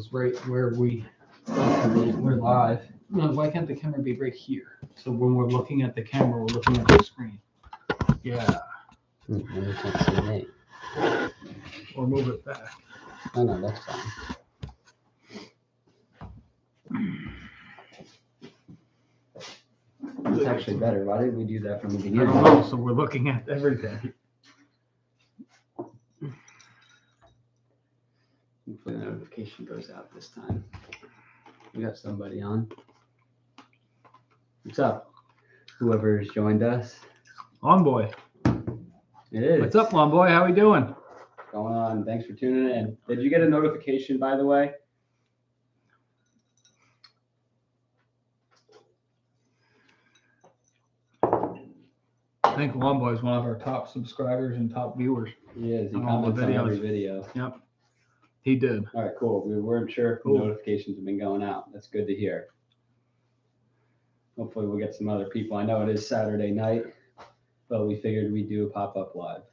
is right where we're live. No, why can't the camera be right here? So when we're looking at the camera, we're looking at the screen. Yeah. You can't see me. Or move it back. Oh no, that's fine. It's actually better. Why didn't we do that from the I beginning? don't know. So we're looking at everything. Hopefully the notification goes out this time. We got somebody on. What's up? Whoever's joined us. On boy. It is. What's up, on boy? How we doing? What's going on? Thanks for tuning in. Did you get a notification, by the way? I think Lomboy is one of our top subscribers and top viewers. He is. He On all the comments on every videos. video. Yep. He did. All right, cool. We weren't sure if the notifications have been going out. That's good to hear. Hopefully we'll get some other people. I know it is Saturday night, but we figured we'd do a pop-up live.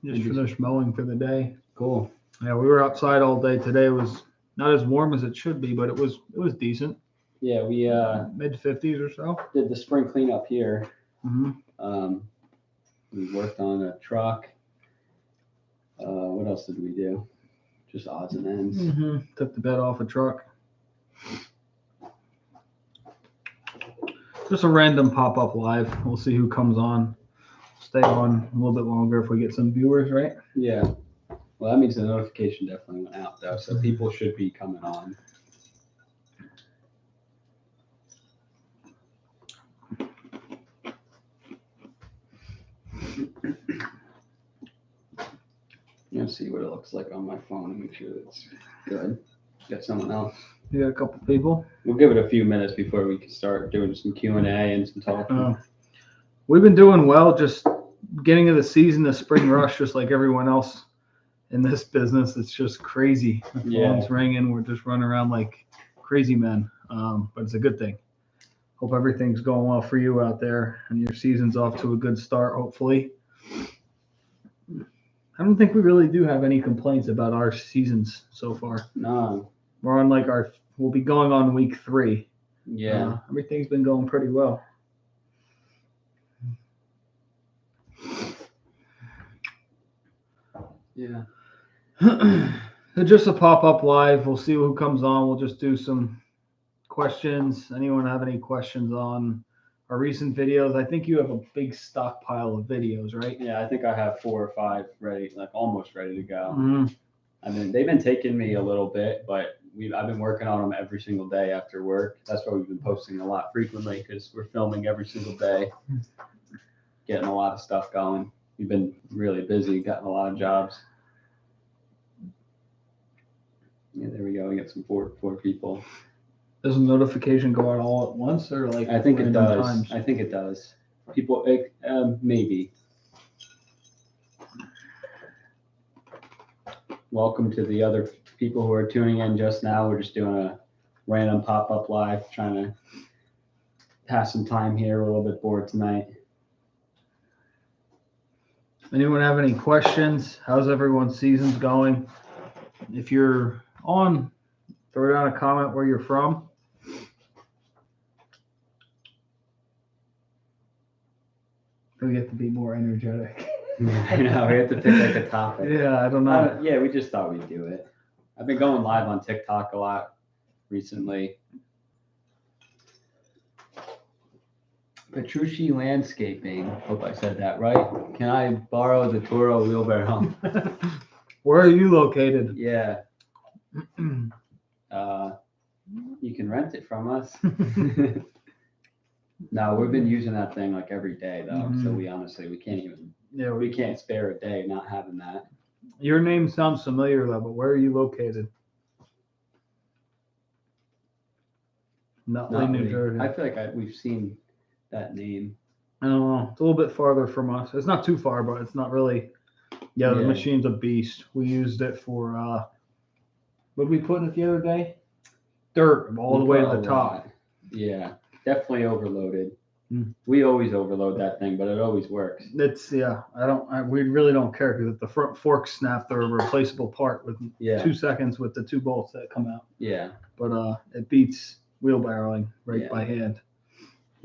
Just finished mowing for the day. Cool. Yeah, we were outside all day today. It was not as warm as it should be, but it was decent. Yeah, we Mid 50s or so. did the spring cleanup here. Mm-hmm. We worked on a truck. What else did we do? Just odds and ends. Mm-hmm. Took the bed off a truck. Just a random pop-up live. We'll see who comes on. Stay on a little bit longer if we get some viewers, right? Yeah. Well, that means the notification definitely went out, though, so people should be coming on. Let's see what it looks like on my phone and make sure it's good. Got someone else. You got a couple people. We'll give it a few minutes before we can start doing some Q&A and some talking. We've been doing well. Just beginning of the season, the spring rush, just like everyone else in this business. It's just crazy. The phone's ringing. We're just running around like crazy men. But it's a good thing. Hope everything's going well for you out there and your season's off to a good start, hopefully. I don't think we really do have any complaints about our seasons so far. No. We're on we'll be going on week 3. Yeah. Everything's been going pretty well. Yeah. Just a pop-up live. We'll see who comes on. We'll just do some questions. Anyone have any questions on our recent videos? I think you have a big stockpile of videos, right? Yeah, I think I have 4 or 5 ready, like almost ready to go. Mm-hmm. I mean, they've been taking me a little bit, but I've been working on them every single day after work. That's why we've been posting a lot frequently, because we're filming every single day, getting a lot of stuff going. We've been really busy, gotten a lot of jobs. Yeah, there we go. We got some four people. Does a notification go out all at once, or like? I think it does. Times? I think it does. People, maybe. Welcome to the other people who are tuning in just now. We're just doing a random pop-up live, trying to pass some time here. We're a little bit bored tonight. Anyone have any questions? How's everyone's seasons going? If you're on, throw down a comment where you're from. We get to be more energetic. I know, we have to pick like a topic. Yeah, I don't know. Yeah, we just thought we'd do it. I've been going live on TikTok a lot recently. Petrucci Landscaping. Hope I said that right. Can I borrow the Toro wheelbarrow? Where are you located? Yeah. You can rent it from us. No, we've been using that thing like every day though. Mm-hmm. So we can't spare a day not having that. Your name sounds familiar though, but where are you located? Nutley, New Jersey. I feel like we've seen that name. I don't know. It's a little bit farther from us. It's not too far, but it's not really. Yeah, the machine's a beast. We used it for what did we put in it the other day? Dirt all the way to the top. Yeah, definitely overloaded. We always overload that thing, but it always works. It's we really don't care because if the front forks snap, they're a replaceable part with 2 seconds with the 2 bolts that come out. Yeah. But it beats wheelbarrowing by hand.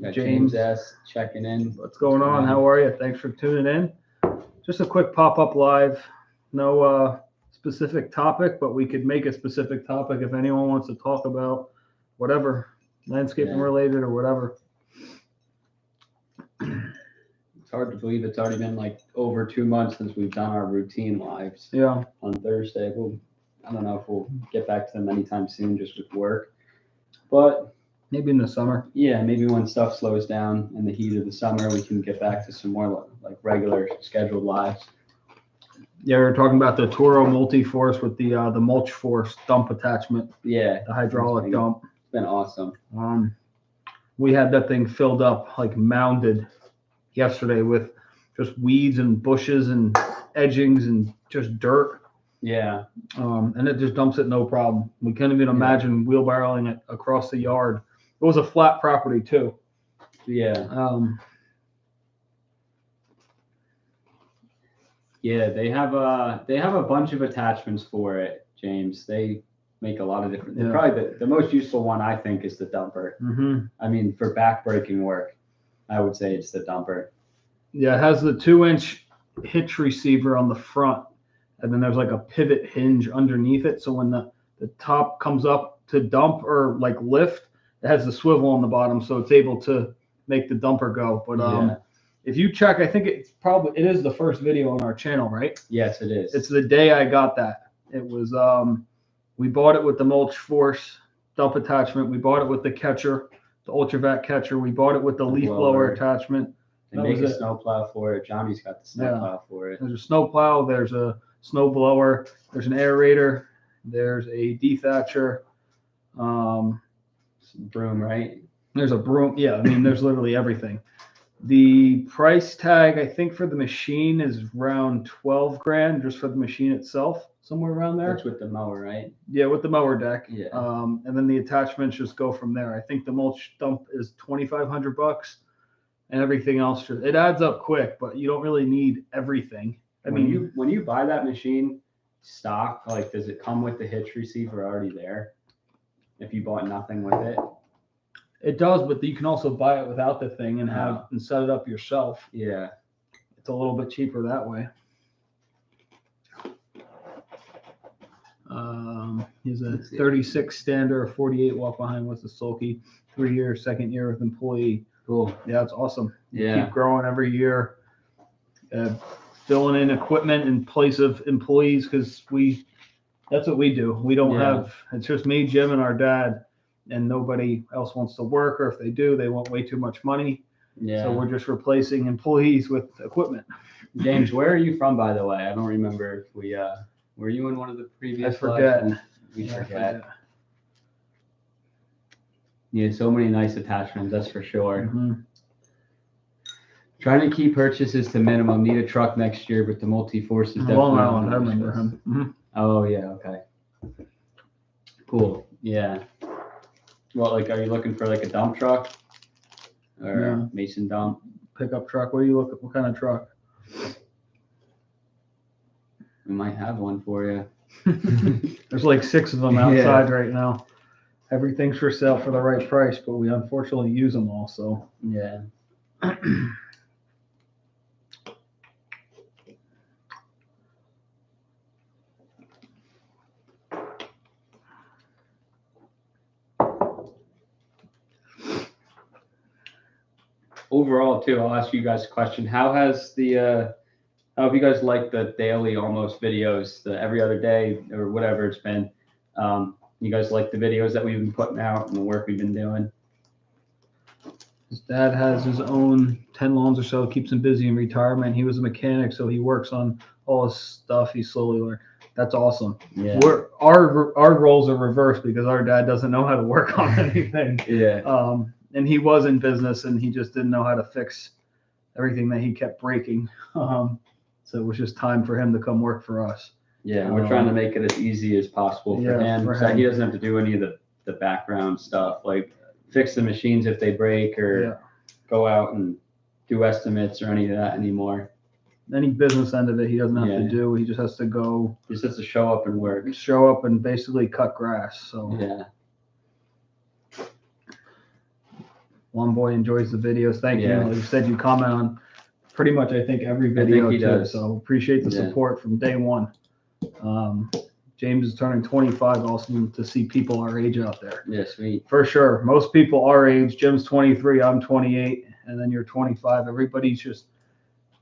Got James S. checking in. What's going on? How are you? Thanks for tuning in. Just a quick pop-up live. No specific topic, but we could make a specific topic if anyone wants to talk about whatever, landscaping related or whatever. It's hard to believe it's already been like over 2 months since we've done our routine lives. Yeah. On Thursday. I don't know if we'll get back to them anytime soon just with work. But maybe in the summer. Yeah, maybe when stuff slows down in the heat of the summer, we can get back to some more like regular scheduled lives. Yeah, we were talking about the Toro multi-force with the mulch force dump attachment. Yeah. The hydraulic dump. It's been awesome. We had that thing filled up, like mounded yesterday with just weeds and bushes and edgings and just dirt. Yeah. And it just dumps it no problem. We couldn't even imagine wheelbarrowing it across the yard. It was a flat property too. Yeah. Yeah, they have a bunch of attachments for it, James. They make a lot of different. Yeah. Probably the most useful one I think is the dumper. Mm-hmm. I mean, for backbreaking work, I would say it's the dumper. Yeah, it has the 2-inch hitch receiver on the front, and then there's like a pivot hinge underneath it. So when the top comes up to dump or like lift, it has the swivel on the bottom, so it's able to make the dumper go. But if you check, I think it is the first video on our channel, right? Yes, it is. It's the day I got that. It was we bought it with the mulch force dump attachment. We bought it with the catcher, the ultravac catcher. We bought it with the leaf blower attachment. They make a snowplow for it. Johnny's got the snowplow for it. There's a snowplow. There's a snow blower. There's an aerator. There's a dethatcher. Broom, right? There's a broom. Yeah, I mean, there's literally everything. The price tag, I think, for the machine is around 12 grand just for the machine itself, somewhere around there. That's with the mower, right? Yeah, with the mower deck. Yeah. And then the attachments just go from there. I think the mulch dump is $2,500, and everything else it adds up quick, but you don't really need everything. When you buy that machine stock, like, does it come with the hitch receiver already there? If you bought nothing with it. It does, but you can also buy it without the thing and set it up yourself. Yeah. It's a little bit cheaper that way. He's a 36 stander, 48 walk behind with the sulky, 3 year, second year with employee. Cool. Yeah, it's awesome. Yeah. Keep growing every year. Filling in equipment in place of employees because that's what we do. We don't have, it's just me, Jim, and our dad, and nobody else wants to work, or if they do, they want way too much money. Yeah. So we're just replacing employees with equipment. James, where are you from, by the way? I don't remember if we, were you in one of the previous I forget. We forget. Yeah, so many nice attachments, that's for sure. Mm-hmm. Trying to keep purchases to minimum. Need a truck next year, but the multi-force is definitely. Long Island, I remember him. Mm-hmm. Oh yeah, okay. Cool. Yeah. Well, like, are you looking for like a dump truck or Mason dump? Pickup truck. What are you looking? What kind of truck? We might have one for you. There's like 6 of them outside right now. Everything's for sale for the right price, but we unfortunately use them all. So yeah. Overall, too, I'll ask you guys a question. How have you guys liked the daily almost videos, the every other day or whatever it's been? You guys like the videos that we've been putting out and the work we've been doing? His dad has his own 10 lawns or so, keeps him busy in retirement. He was a mechanic, so he works on all his stuff. He slowly learned. That's awesome. Yeah. Our roles are reversed because our dad doesn't know how to work on anything. Yeah. And he was in business and he just didn't know how to fix everything that he kept breaking. So it was just time for him to come work for us. Yeah, we're trying to make it as easy as possible for him. So he doesn't have to do any of the background stuff, like fix the machines if they break or go out and do estimates or any of that anymore. Any business end of it, he doesn't have to Yeah. do. He just has to go He just has to show up and work. show up and basically cut grass. So Yeah. One Boy enjoys the videos. Thank Yeah. you. Like you said, you comment on pretty much, I think, every video he too. does. So appreciate the Yeah. support from day one. James is turning 25. Awesome to see people our age out there. Yeah, sweet. For sure. Most people our age, Jim's 23, I'm 28, and then you're 25. Everybody's just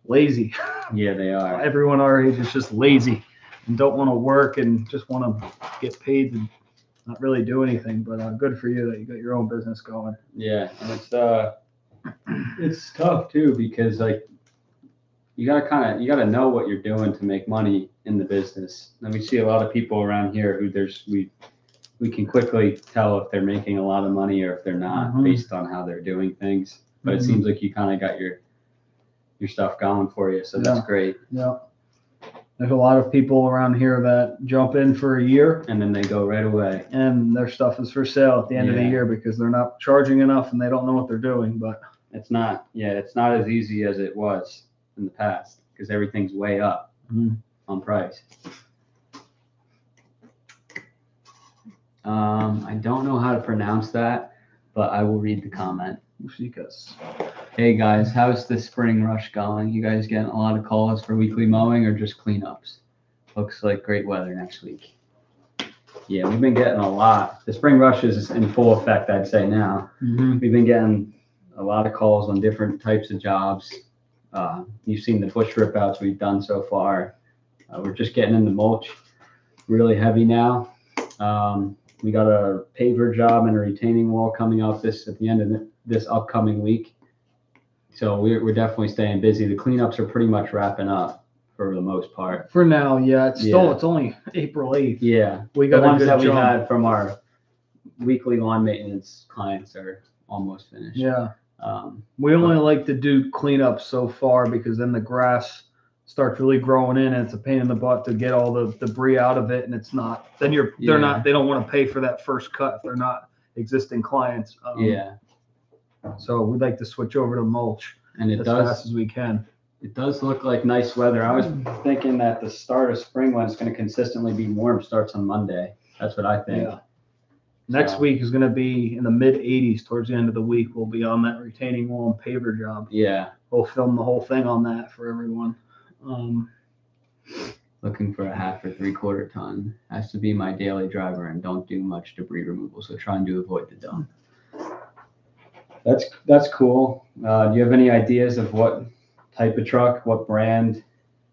lazy. Yeah, they are. Everyone our age is just lazy and don't want to work and just want to get paid and not really do anything. But good for you that you got your own business going. Yeah, and it's tough too because like you gotta know what you're doing to make money in the business. And we see a lot of people around here who we can quickly tell if they're making a lot of money or if they're not based on how they're doing things. But it seems like you kind of got your stuff going for you, so that's great. Yeah. There's a lot of people around here that jump in for a year and then they go right away. And their stuff is for sale at the end of the year because they're not charging enough and they don't know what they're doing. But it's not as easy as it was in the past because everything's way up on price. I don't know how to pronounce that, but I will read the comment. Hey guys, how's the spring rush going? You guys getting a lot of calls for weekly mowing or just cleanups? Looks like great weather next week. Yeah, we've been getting a lot. The spring rush is in full effect, I'd say now. We've been getting a lot of calls on different types of jobs. You've seen the bush rip outs we've done so far. We're just getting into mulch really heavy now. We got a paver job and a retaining wall coming up at the end of this upcoming week. So we're definitely staying busy. The cleanups are pretty much wrapping up for the most part. For now, yeah. It's only April 8th. Yeah. We got the ones that we had from our weekly lawn maintenance clients are almost finished. Yeah. We only like to do cleanups so far because then the grass starts really growing in and it's a pain in the butt to get all the debris out of it, and it's not. Then they don't want to pay for that first cut if they're not existing clients. So we'd like to switch over to mulch as fast as we can. It does look like nice weather. I was thinking that the start of spring, when it's going to consistently be warm, starts on Monday. That's what I think. Yeah. Next week is going to be in the mid 80s. Towards the end of the week, we'll be on that retaining wall and paver job. Yeah. We'll film the whole thing on that for everyone. Looking for a 1/2 or 3/4 ton. Has to be my daily driver and don't do much debris removal, so trying to avoid the dump. That's cool. Do you have any ideas of what type of truck, what brand?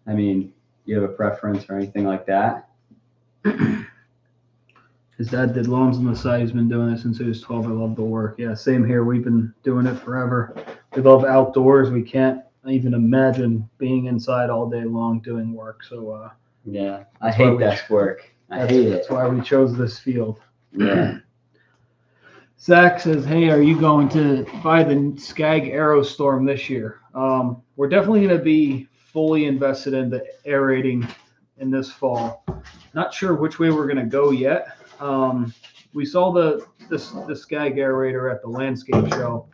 I mean, do you have a preference or anything like that? His dad did lawns on the side. He's been doing it since he was 12. I love the work. Yeah, same here. We've been doing it forever. We love outdoors. We can't even imagine being inside all day long doing work. So yeah, I hate desk work. I hate it. That's why we chose this field. Yeah. Zach says, hey, are you going to buy the Skag Aerostorm this year? We're definitely going to be fully invested into aerating in this fall. Not sure which way we're going to go yet. We saw the Skag aerator at the landscape show.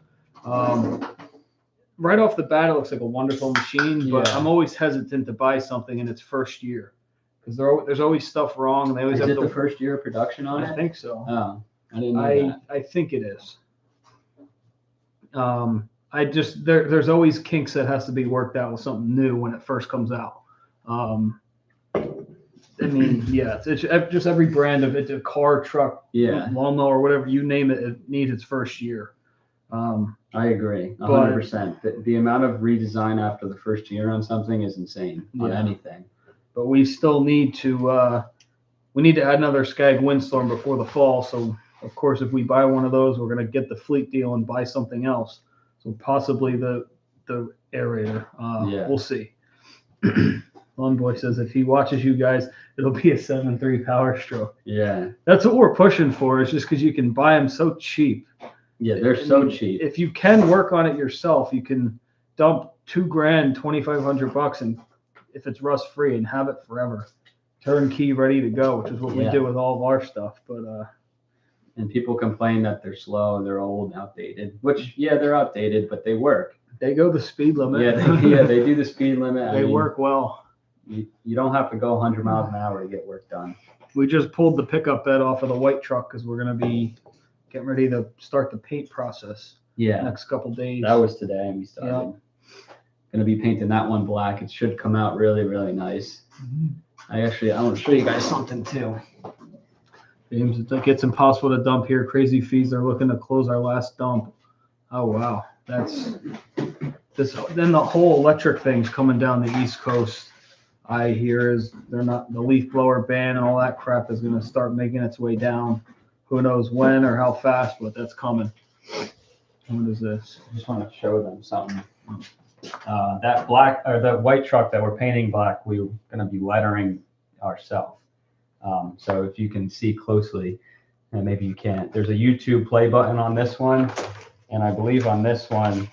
Right off the bat, it looks like a wonderful machine, but I'm always hesitant to buy something in its first year because there's always stuff wrong. And they always Is it the first year of production on it? I think so. Oh. I didn't know that. I think it is. There's always kinks that has to be worked out with something new when it first comes out. I mean, yeah, it's just every brand of it's a car, truck, lawnmower, whatever you name it, it needs its first year. I agree, 100%. The amount of redesign after the first year on something is insane on anything. But we still need to add another Skag Windstorm before the fall. So of course, if we buy one of those, we're going to get the fleet deal and buy something else. So possibly the aerator. We'll see. One Boy says if he watches you guys, it'll be a 7.3 Power Stroke. Yeah. That's what we're pushing for. It's just because you can buy them so cheap. Yeah, they're so cheap. If you can work on it yourself, you can dump $2,000, $2,500, and if it's rust free, and have it forever, turnkey, ready to go, which is what we do with all of our stuff. But And people complain that they're slow, they're old, outdated. Which, yeah, they're outdated, but they work. They go the speed limit. Yeah, they do the speed limit. They work well. You don't have to go 100 miles an hour to get work done. We just pulled the pickup bed off of the white truck because we're going to be getting ready to start the paint process. Yeah. Next couple days. That was today, and we started. Yeah. Going to be painting that one black. It should come out really, really nice. I want to show you guys something too. James, it's like it's impossible to dump here. Crazy fees. They're looking to close our last dump. Oh wow, that's this. Then the whole electric thing's coming down the East Coast. I hear is they're not the leaf blower ban and all that crap is going to start making its way down. Who knows when or how fast, but that's coming. What is this? I just want to show them something. That black or the white truck that we're painting black, we're going to be lettering ourselves. So if you can see closely, and maybe you can't, there's a YouTube play button on this one. And I believe on this one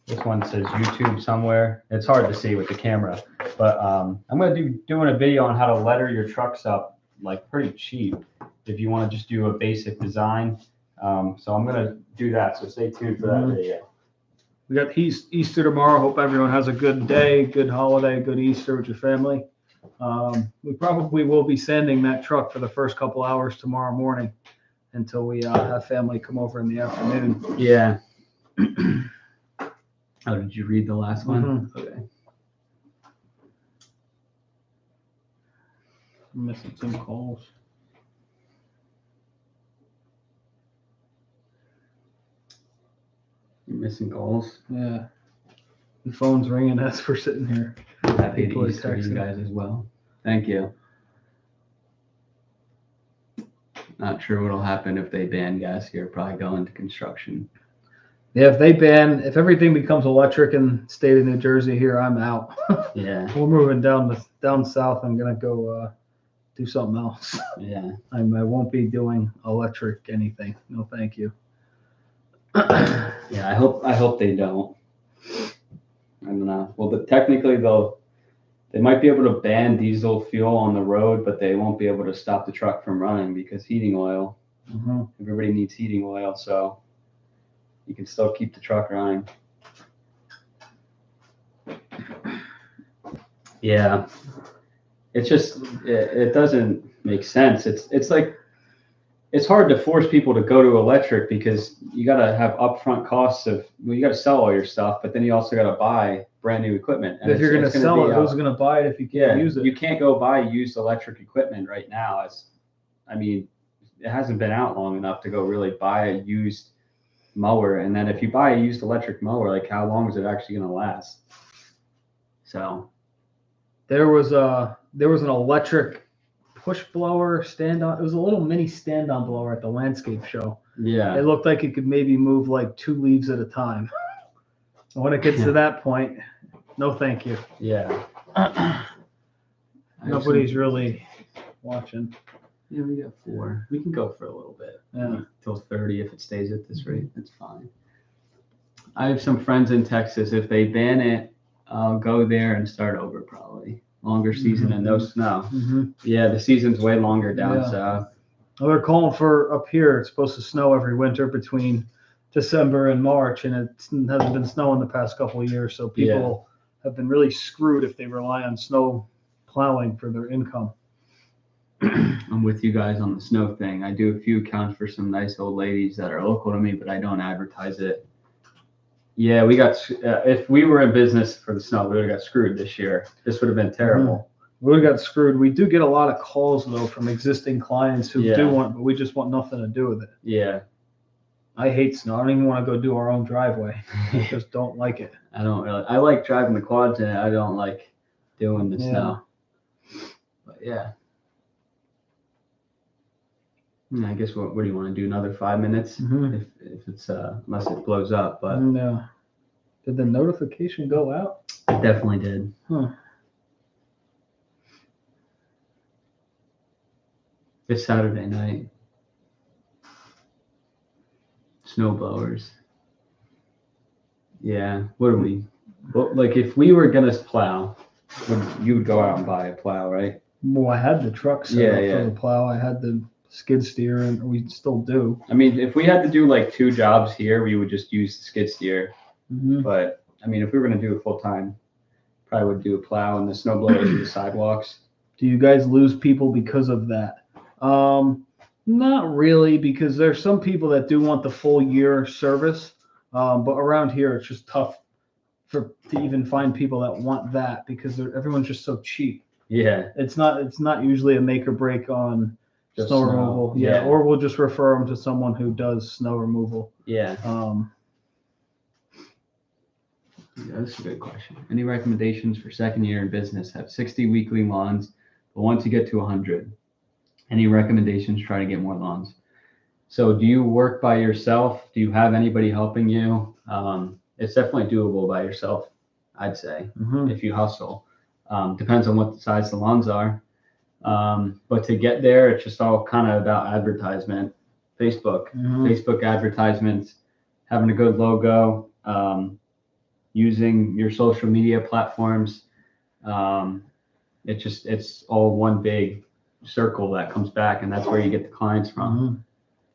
says YouTube somewhere. It's hard to see with the camera, but I'm going to be doing a video on how to letter your trucks up like pretty cheap if you want to just do a basic design. So I'm going to do that. So stay tuned for that video. We got Easter tomorrow. Hope everyone has a good day, good holiday, good Easter with your family. We probably will be sanding that truck for the first couple hours tomorrow morning until we have family come over in the afternoon. Yeah. Oh, did you read the last one? Mm-hmm. Okay. I'm missing some calls. You're missing calls? Yeah. The phone's ringing as we're sitting here. Happy to Easter to you guys as well. Thank you. Not sure what'll happen if they ban gas here. Probably go into construction. Yeah, if everything becomes electric in the state of New Jersey here, I'm out. Yeah. We're moving down south. I'm gonna go do something else. Yeah. I won't be doing electric anything. No, thank you. Yeah, I hope they don't. I don't know. Well, technically they might be able to ban diesel fuel on the road, but they won't be able to stop the truck from running because heating oil. Mm-hmm. Everybody needs heating oil, so you can still keep the truck running. Yeah, it's just it doesn't make sense. It's like it's hard to force people to go to electric because you got to have upfront costs of you got to sell all your stuff, but then you also got to buy brand new equipment. And if you're going to sell it, who's going to buy it if you can't use it? You can't go buy used electric equipment right now. It hasn't been out long enough to go really buy a used mower. And then if you buy a used electric mower, like how long is it actually going to last? So there was an electric push blower stand-on. It was a little mini stand-on blower at the landscape show. Yeah. It looked like it could maybe move like 2 leaves at a time. And when it gets to that point, no thank you. Yeah. Nobody's really watching. Yeah, we got 4. We can go for a little bit. Yeah. Till 30 if it stays at this rate. That's fine. I have some friends in Texas. If they ban it, I'll go there and start over probably. Longer season and no snow. Mm-hmm. Yeah, the season's way longer down south. Well, they're calling for up here. It's supposed to snow every winter between December and March, and it hasn't been snowing the past couple of years. So people have been really screwed if they rely on snow plowing for their income. I'm with you guys on the snow thing. I do a few accounts for some nice old ladies that are local to me, but I don't advertise it. Yeah, we got. If we were in business for the snow, we would have got screwed this year. This would have been terrible. We would have got screwed. We do get a lot of calls though from existing clients who do want, but we just want nothing to do with it. Yeah. I hate snow. I don't even want to go do our own driveway. I just don't like it. I don't really. I like driving the quads and I don't like doing the snow. But yeah. I guess what do you want to do? Another 5 minutes? Mm-hmm. If it's unless it blows up, but no. Did the notification go out? It definitely did. Huh. It's Saturday night. Snow blowers. Yeah. What are we? Well, like if we were gonna plow, you would go out and buy a plow, right? Well, I had the truck set up for the plow. I had the skid steer, and we still do. I mean, if we had to do like 2 jobs here, we would just use the skid steer. Mm-hmm. But I mean, if we were gonna do it full time, probably would do a plow and the snow blowers and the sidewalks. Do you guys lose people because of that? Not really, because there's some people that do want the full year service, but around here it's just tough to even find people that want that because everyone's just so cheap. Yeah. It's not usually a make or break on Just snow snow, removal. yeah. Or we'll just refer them to someone who does snow removal. Yeah. That's a good question. Any recommendations for second year in business? Have 60 weekly lawns, but once you get to 100, any recommendations? Try to get more lawns. So do you work by yourself? Do you have anybody helping you? It's definitely doable by yourself, I'd say, if you hustle. Depends on what the size the lawns are. But to get there, it's just all kind of about advertisement. Facebook advertisements, having a good logo, using your social media platforms. It's all one big circle that comes back, and that's where you get the clients from.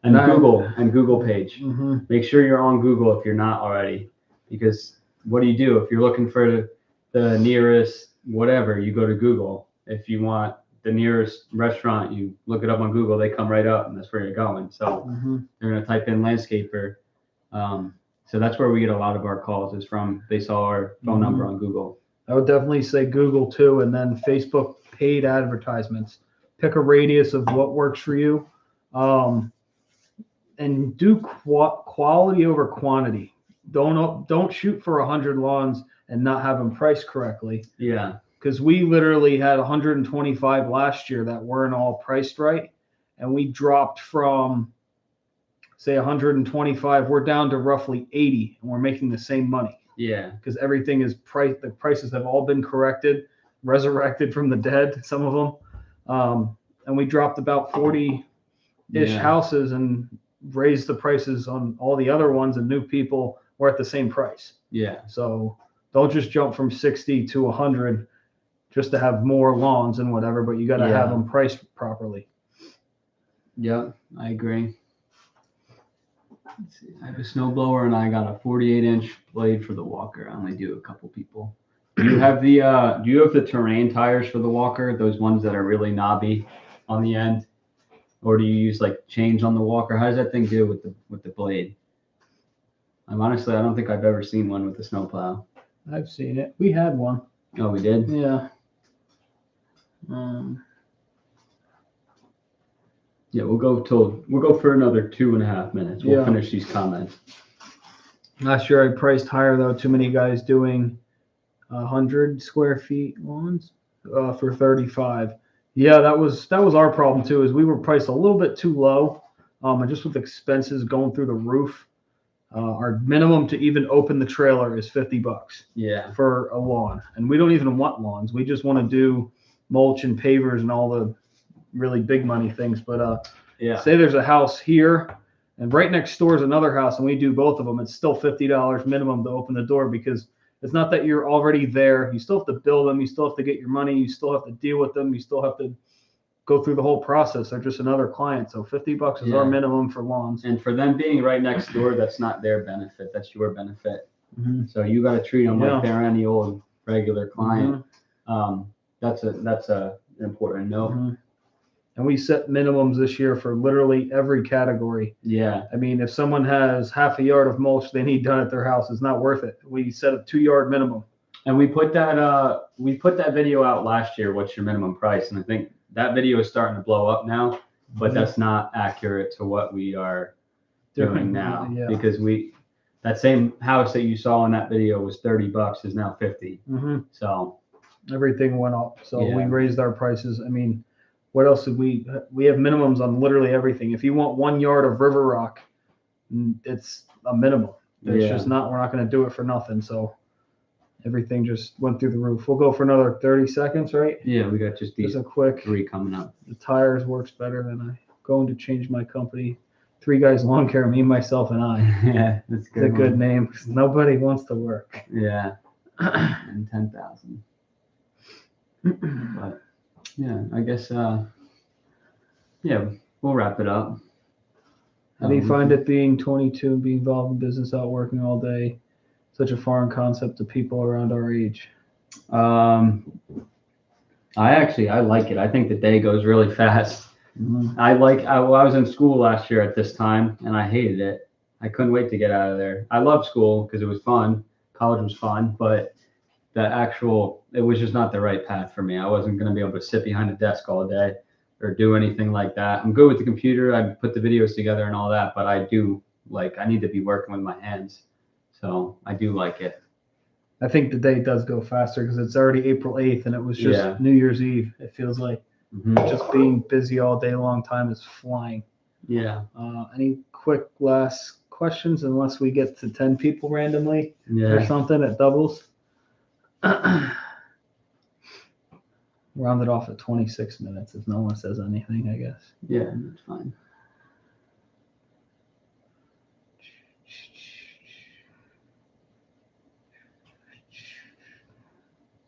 And Google page. Make sure you're on Google if you're not already, because what do? If you're looking for the nearest whatever, you go to Google. If you want the nearest restaurant, you look it up on Google, they come right up, and that's where you're going. So they're going to type in landscaper. So that's where we get a lot of our calls, is from they saw our phone number on Google. I would definitely say Google too, and then Facebook paid advertisements. Pick a radius of what works for you, and do quality over quantity. Don't shoot for 100 lawns and not have them priced correctly. Yeah. Because we literally had 125 last year that weren't all priced right, and we dropped from, say, 125, we're down to roughly 80, and we're making the same money. Yeah. Because everything is priced, the prices have all been corrected, resurrected from the dead, some of them. And we dropped about 40-ish houses and raised the prices on all the other ones, and new people were at the same price. Yeah. So don't just jump from 60 to 100 just to have more lawns and whatever, but you got to have them priced properly. Yeah, I agree. Let's see. I have a snowblower and I got a 48-inch blade for the walker. I only do a couple people. Do you have the terrain tires for the walker? Those ones that are really knobby on the end, or do you use like chains on the walker? How does that thing do with the blade? I don't think I've ever seen one with a snowplow. I've seen it. We had one. Oh, we did? Yeah. Yeah, we'll go for another 2.5 minutes. We'll finish these comments. Not sure I priced higher though. Too many guys doing 100 square feet lawns for 35. Yeah, that was our problem too. Is we were priced a little bit too low, and just with expenses going through the roof. Our minimum to even open the trailer is $50. Yeah. For a lawn, and we don't even want lawns. We just want to do mulch and pavers and all the really big money things. But say there's a house here, and right next door is another house, and we do both of them. It's still $50 minimum to open the door, because it's not that you're already there. You still have to build them. You still have to get your money. You still have to deal with them. You still have to go through the whole process. They're just another client. So $50 is our minimum for lawns. And for them being right next door, that's not their benefit. That's your benefit. So you got to treat them like they're any old regular client. That's a important note. And we set minimums this year for literally every category. Yeah. I mean, if someone has half a yard of mulch they need done at their house, it's not worth it. We set a 2-yard minimum. And we put that video out last year. What's your minimum price? And I think that video is starting to blow up now, but that's not accurate to what we are doing now, because that same house that you saw in that video was $30 is now $50. So everything went up. So we raised our prices. I mean, what else did we have minimums on literally everything. If you want 1 yard of river rock, it's a minimum. It's just we're not going to do it for nothing. So everything just went through the roof. We'll go for another 30 seconds, right? Yeah, we got just these a quick 3 coming up. The tires works better than I going to change my company. 3 Guys Lawn Care, me, myself, and I. Yeah, that's good. It's a good name, because nobody wants to work. Yeah. And 10,000. But yeah, I guess we'll wrap it up. How do you find it being 22 and being involved in business, out working all day? Such a foreign concept to people around our age. I like it. I think the day goes really fast. Mm-hmm. I was in school last year at this time and I hated it. I couldn't wait to get out of there. I loved school because it was fun. College was fun, but it was just not the right path for me. I wasn't going to be able to sit behind a desk all day or do anything like that. I'm good with the computer. I put the videos together and all that, but I need to be working with my hands. So I do like it. I think the day does go faster because it's already April 8th and it was just New Year's Eve. It feels like just being busy all day long, time is flying. Yeah. Any quick last questions, unless we get to 10 people randomly or something at doubles? Round it off at 26 minutes if no one says anything, I guess. Yeah, that's fine.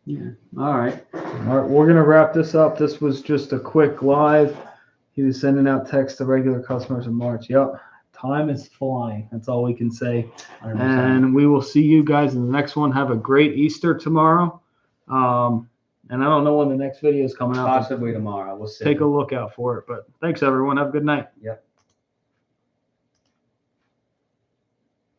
Yeah. All right. We're gonna wrap this up. This was just a quick live. He was sending out texts to regular customers in March. Yep. Time is flying. That's all we can say. 100%. And we will see you guys in the next one. Have a great Easter tomorrow. And I don't know when the next video is coming out. Possibly tomorrow. We'll see. Take a look out for it. But thanks, everyone. Have a good night. Yep.